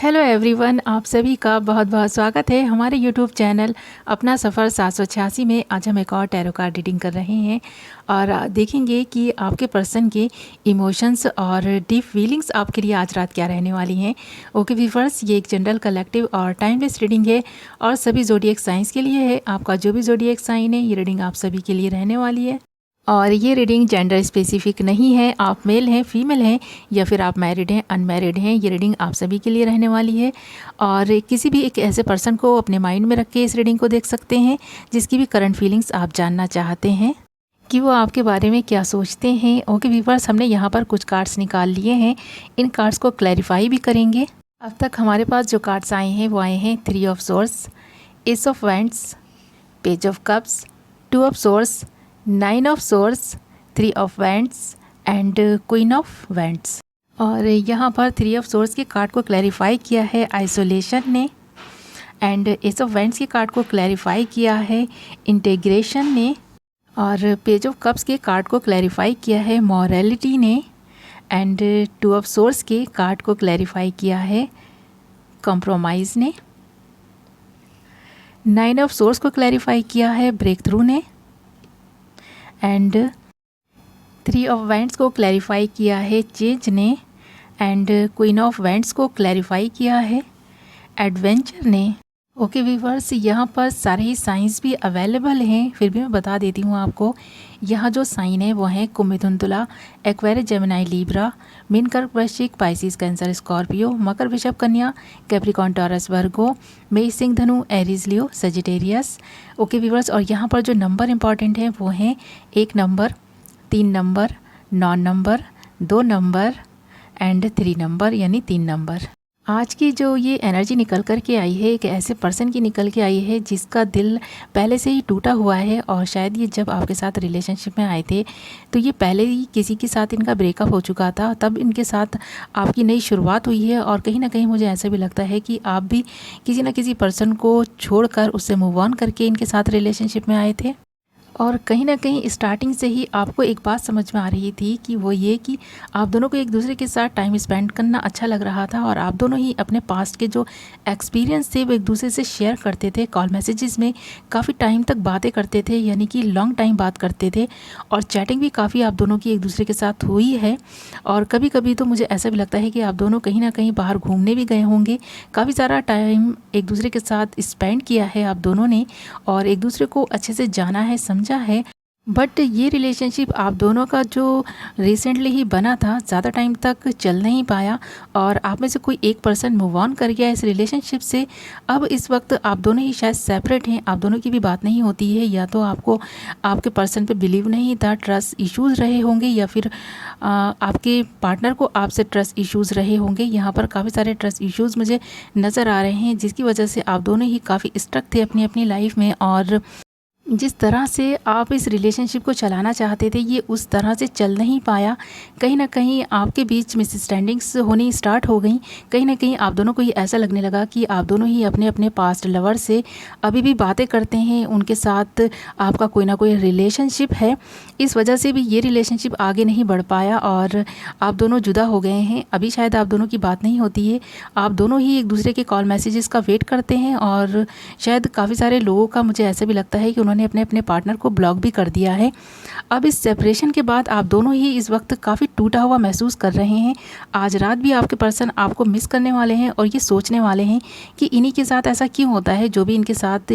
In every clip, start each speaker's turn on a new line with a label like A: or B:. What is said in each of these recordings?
A: Hello everyone, आप सभी का बहुत बहुत स्वागत है हमारे यूट्यूब चैनल अपना सफ़र 786 में। आज हम एक और टैरो कार्ड रीडिंग कर रहे हैं और देखेंगे कि आपके पर्सन के इमोशंस और डीप फीलिंग्स आपके लिए आज रात क्या रहने वाली हैं। ओके व्यूअर्स, ये एक जनरल कलेक्टिव और टाइमलेस रीडिंग है और सभी ज़ोडिएक साइंस के लिए है। आपका जो भी ज़ोडिएक साइन है, ये रीडिंग आप सभी के लिए रहने वाली है और ये रीडिंग जेंडर स्पेसिफिक नहीं है। आप मेल हैं, फीमेल हैं या फिर आप मैरिड हैं, अनमैरिड हैं, ये रीडिंग आप सभी के लिए रहने वाली है। और किसी भी एक ऐसे पर्सन को अपने माइंड में रख के इस रीडिंग को देख सकते हैं जिसकी भी करंट फीलिंग्स आप जानना चाहते हैं कि वो आपके बारे में क्या सोचते हैं। ओके व्यूअर्स, हमने यहाँ पर कुछ कार्ड्स निकाल लिए हैं, इन कार्ड्स को क्लैरिफाई भी करेंगे। अब तक हमारे पास जो कार्ड्स आए हैं वो आए हैं 3 of source, S of wands, page of cups, 2 of source, 9 of source, 3 of wands and queen of wands. और यहाँ पर 3 ऑफ सोर्स के कार्ड को क्लैरिफाई किया है आइसोलेशन ने, एंड एस ऑफ वैंड्स के कार्ड को क्लैरिफाई किया है इंटीग्रेशन ने, और पेज ऑफ कप्स के कार्ड को क्लैरिफाई किया है मॉरलिटी ने, एंड 2 ऑफ सोर्स के कार्ड को क्लैरिफाई किया है कॉम्प्रोमाइज़ ने, 9 ऑफ सोर्स को क्लैरिफाई किया है ब्रेक थ्रू ने, एंड 3 ऑफ वैंड्स को क्लैरिफाई किया है चेंज ने, एंड क्वीन ऑफ वैंड्स को क्लैरिफाई किया है एडवेंचर ने। ओके व्यूअर्स, यहाँ पर सारे ही साइंस भी अवेलेबल हैं, फिर भी मैं बता देती हूँ आपको। यहाँ जो साइन है वो है कुंभ, मिथुन, तुला, एक्वेरियस, जेमिनी, लीब्रा, मीन, कर्क, वृश्चिक, पाइसिस, कैंसर, स्कॉर्पियो, मकर, वृषभ, कन्या, कैप्रिकॉर्न, टॉरस, वर्गो, मेष, सिंह, धनु, एरीज, लियो, सजिटेरियस। ओके व्यूअर्स, और यहाँ पर जो नंबर इंपॉर्टेंट है वो हैं 1 number, 3 number, 9 number, 2 number and 3 number, यानी 3 नंबर। आज की जो ये एनर्जी निकल कर के आई है, एक ऐसे पर्सन की निकल के आई है जिसका दिल पहले से ही टूटा हुआ है, और शायद ये जब आपके साथ रिलेशनशिप में आए थे तो ये पहले ही किसी के साथ इनका ब्रेकअप हो चुका था, तब इनके साथ आपकी नई शुरुआत हुई है। और कहीं ना कहीं मुझे ऐसा भी लगता है कि आप भी किसी न किसी पर्सन को छोड़कर, उससे मूव ऑन करके इनके साथ रिलेशनशिप में आए थे। और कहीं ना कहीं स्टार्टिंग से ही आपको एक बात समझ में आ रही थी कि वो ये कि आप दोनों को एक दूसरे के साथ टाइम स्पेंड करना अच्छा लग रहा था, और आप दोनों ही अपने पास्ट के जो एक्सपीरियंस थे वो एक दूसरे से शेयर करते थे। कॉल मैसेजेस में काफ़ी टाइम तक बातें करते थे, यानी कि लॉन्ग टाइम बात करते थे, और चैटिंग भी काफ़ी आप दोनों की एक दूसरे के साथ हुई है। और कभी कभी तो मुझे ऐसा भी लगता है कि आप दोनों कहीं ना कहीं बाहर घूमने भी गए होंगे, काफ़ी सारा टाइम एक दूसरे के साथ स्पेंड किया है आप दोनों ने, और एक दूसरे को अच्छे से जाना है, समझा है। बट ये रिलेशनशिप आप दोनों का जो रिसेंटली ही बना था, ज़्यादा टाइम तक चल नहीं पाया, और आप में से कोई एक पर्सन मूव ऑन कर गया इस रिलेशनशिप से। अब इस वक्त आप दोनों ही शायद सेपरेट हैं, आप दोनों की भी बात नहीं होती है, या तो आपको आपके पर्सन पे बिलीव नहीं था, ट्रस्ट इश्यूज़ रहे होंगे, या फिर आपके पार्टनर को आपसे ट्रस्ट इश्यूज़ रहे होंगे। यहाँ पर काफ़ी सारे ट्रस्ट इश्यूज़ मुझे नज़र आ रहे हैं, जिसकी वजह से आप दोनों ही काफ़ी स्ट्रक थे अपनी अपनी लाइफ में, और जिस तरह से आप इस रिलेशनशिप को चलाना चाहते थे ये उस तरह से चल नहीं पाया। कहीं ना कहीं आपके बीच मिसअंडरस्टैंडिंग्स होनी स्टार्ट हो गई। कहीं ना कहीं आप दोनों को ये ऐसा लगने लगा कि आप दोनों ही अपने अपने पास्ट लवर से अभी भी बातें करते हैं, उनके साथ आपका कोई ना कोई रिलेशनशिप है। इस वजह से भी ये रिलेशनशिप आगे नहीं बढ़ पाया और आप दोनों जुदा हो गए हैं। अभी शायद आप दोनों की बात नहीं होती है, आप दोनों ही एक दूसरे के कॉल मैसेजेस का वेट करते हैं, और शायद काफ़ी सारे लोगों का मुझे ऐसा भी लगता है कि उन्होंने अपने अपने पार्टनर को ब्लॉक भी कर दिया है। अब इस सेपरेशन के बाद आप दोनों ही इस वक्त काफ़ी टूटा हुआ महसूस कर रहे हैं। आज रात भी आपके पर्सन आपको मिस करने वाले हैं और ये सोचने वाले हैं कि इन्हीं के साथ ऐसा क्यों होता है, जो भी इनके साथ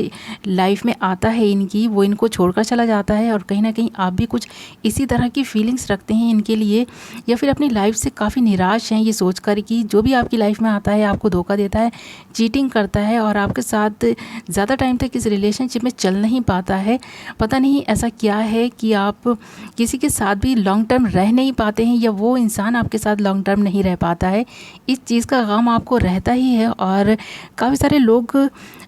A: लाइफ में आता है इनकी, वो इनको छोड़कर चला जाता है। और कहीं ना कहीं आप भी कुछ इसी तरह की फीलिंग्स रखते हैं इनके लिए, या फिर अपनी लाइफ से काफ़ी निराश हैं ये सोचकर कि जो भी आपकी लाइफ में आता है आपको धोखा देता है, चीटिंग करता है, और आपके साथ ज़्यादा टाइम तक इस रिलेशनशिप में चल नहीं पाता है। पता नहीं ऐसा क्या है कि आप किसी के साथ भी लॉन्ग टर्म रह नहीं पाते हैं, या वो इंसान आपके साथ लॉन्ग टर्म नहीं रह पाता है। इस चीज़ का गम आपको रहता ही है। और काफ़ी सारे लोग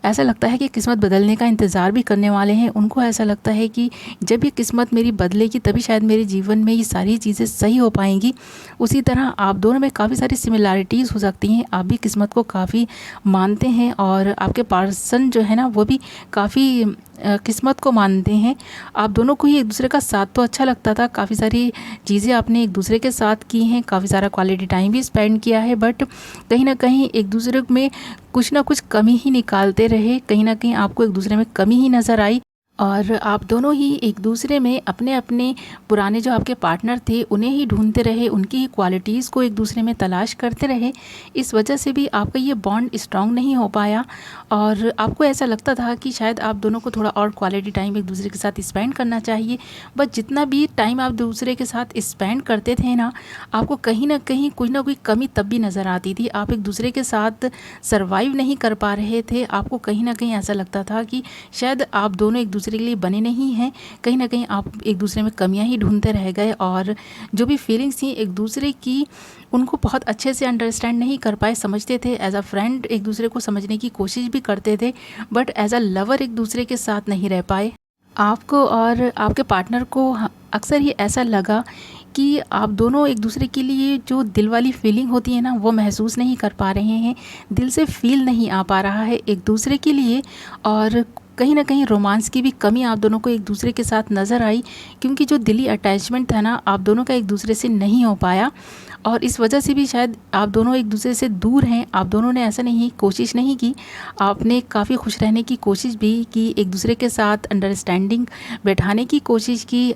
A: ऐसा लगता है कि किस्मत बदलने का इंतज़ार भी करने वाले हैं। उनको ऐसा लगता है कि जब ये किस्मत मेरी बदलेगी तभी शायद मेरे जीवन में ये सारी चीज़ें सही हो पाएंगी। उसी तरह आप दोनों में काफ़ी सारी सिमिलैरिटीज़ हो सकती हैं। आप भी किस्मत को काफ़ी मानते हैं, और आपके पर्सन जो है ना वो भी काफ़ी किस्मत बात को मानते हैं। आप दोनों को ही एक दूसरे का साथ तो अच्छा लगता था, काफ़ी सारी चीज़ें आपने एक दूसरे के साथ की हैं, काफ़ी सारा क्वालिटी टाइम भी स्पेंड किया है, बट कहीं ना कहीं एक दूसरे में कुछ ना कुछ कमी ही निकालते रहे। कहीं ना कहीं आपको एक दूसरे में कमी ही नज़र आई और आप दोनों ही एक दूसरे में अपने अपने पुराने जो आपके पार्टनर थे उन्हें ही ढूंढते रहे, उनकी ही क्वालिटीज़ को एक दूसरे में तलाश करते रहे। इस वजह से भी आपका ये बॉन्ड स्ट्रॉन्ग नहीं हो पाया और आपको ऐसा लगता था कि शायद आप दोनों को थोड़ा और क्वालिटी टाइम एक दूसरे के साथ स्पेंड करना चाहिए। बट जितना भी टाइम आप दूसरे के साथ स्पेंड करते थे ना, आपको कहीं ना कहीं कोई ना कोई कमी तब भी नज़र आती थी। आप एक दूसरे के साथ सर्वाइव नहीं कर पा रहे थे। आपको कहीं ना कहीं ऐसा लगता था कि शायद आप दोनों एक दूसरे के लिए बने नहीं हैं। कहीं ना कहीं आप एक दूसरे में कमियां ही ढूंढते रह गए और जो भी फीलिंग्स थी एक दूसरे की, उनको बहुत अच्छे से अंडरस्टैंड नहीं कर पाए। समझते थे एज अ फ्रेंड, एक दूसरे को समझने की कोशिश भी करते थे, बट एज अ लवर एक दूसरे के साथ नहीं रह पाए। आपको और आपके पार्टनर को अक्सर ही ऐसा लगा कि आप दोनों एक दूसरे के लिए जो दिल वाली फीलिंग होती है ना, वो महसूस नहीं कर पा रहे हैं। दिल से फील नहीं आ पा रहा है एक दूसरे के लिए और कहीं ना कहीं रोमांस की भी कमी आप दोनों को एक दूसरे के साथ नज़र आई, क्योंकि जो दिली अटैचमेंट था ना, आप दोनों का एक दूसरे से नहीं हो पाया और इस वजह से भी शायद आप दोनों एक दूसरे से दूर हैं। आप दोनों ने ऐसा नहीं कोशिश नहीं की, आपने काफ़ी खुश रहने की कोशिश भी की, एक दूसरे के साथ अंडरस्टैंडिंग बैठाने की कोशिश की,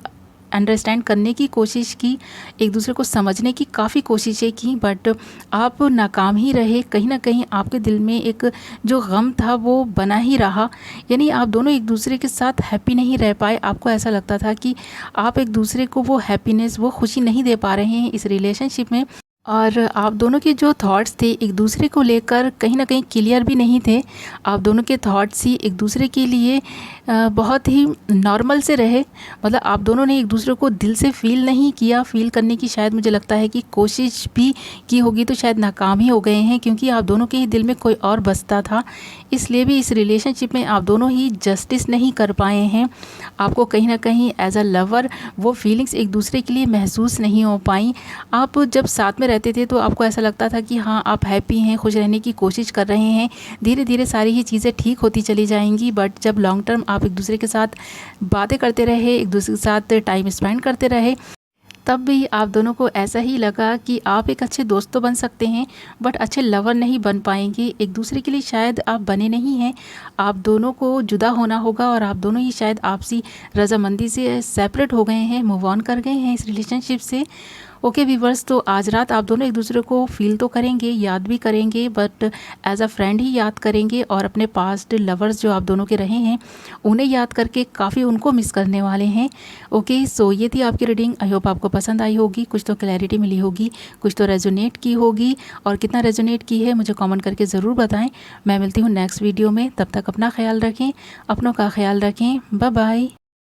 A: अंडरस्टैंड करने की कोशिश की, एक दूसरे को समझने की काफ़ी कोशिशें की, बट आप नाकाम ही रहे। कहीं ना कहीं आपके दिल में एक जो गम था वो बना ही रहा, यानी आप दोनों एक दूसरे के साथ हैप्पी नहीं रह पाए। आपको ऐसा लगता था कि आप एक दूसरे को वो हैप्पीनेस, वो खुशी नहीं दे पा रहे हैं इस रिलेशनशिप में और आप दोनों के जो थॉट्स थे एक दूसरे को लेकर कहीं ना कहीं क्लियर भी नहीं थे। आप दोनों के थॉट्स ही एक दूसरे के लिए बहुत ही नॉर्मल से रहे, मतलब आप दोनों ने एक दूसरे को दिल से फ़ील नहीं किया। फ़ील करने की शायद मुझे लगता है कि कोशिश भी की होगी तो शायद नाकाम ही हो गए हैं, क्योंकि आप दोनों के ही दिल में कोई और बसता था। इसलिए भी इस रिलेशनशिप में आप दोनों ही जस्टिस नहीं कर पाए हैं। आपको कहीं ना कहीं एज अ लवर वो फीलिंग्स एक दूसरे के लिए महसूस नहीं हो पाई। आप जब साथ में रहते थे तो आपको ऐसा लगता था कि हाँ, आप हैप्पी हैं, खुश रहने की कोशिश कर रहे हैं, धीरे धीरे सारी ही चीज़ें ठीक होती चली जाएंगी। बट जब लॉन्ग टर्म आप एक दूसरे के साथ बातें करते रहे, एक दूसरे के साथ टाइम स्पेंड करते रहे, तब भी आप दोनों को ऐसा ही लगा कि आप एक अच्छे दोस्त तो बन सकते हैं बट अच्छे लवर नहीं बन पाएंगे। एक दूसरे के लिए शायद आप बने नहीं हैं। आप दोनों को जुदा होना होगा और आप दोनों ही शायद आपसी रजामंदी से सेपरेट हो गए हैं, मूव ऑन कर गए हैं इस रिलेशनशिप से। ओके व्यूवर्स, तो आज रात आप दोनों एक दूसरे को फील तो करेंगे, याद भी करेंगे, बट एज अ फ्रेंड ही याद करेंगे और अपने पास्ट लवर्स जो आप दोनों के रहे हैं उन्हें याद करके काफ़ी उनको मिस करने वाले हैं। ओके, सो ये थी आपकी रीडिंग। आई होप आपको पसंद आई होगी, कुछ तो क्लैरिटी मिली होगी, कुछ तो रेजोनेट की होगी, और कितना रेजोनेट की है मुझे कॉमेंट करके ज़रूर बताएँ। मैं मिलती हूँ नेक्स्ट वीडियो में, तब तक अपना ख्याल रखें, अपनों का ख्याल रखें। Bye bye.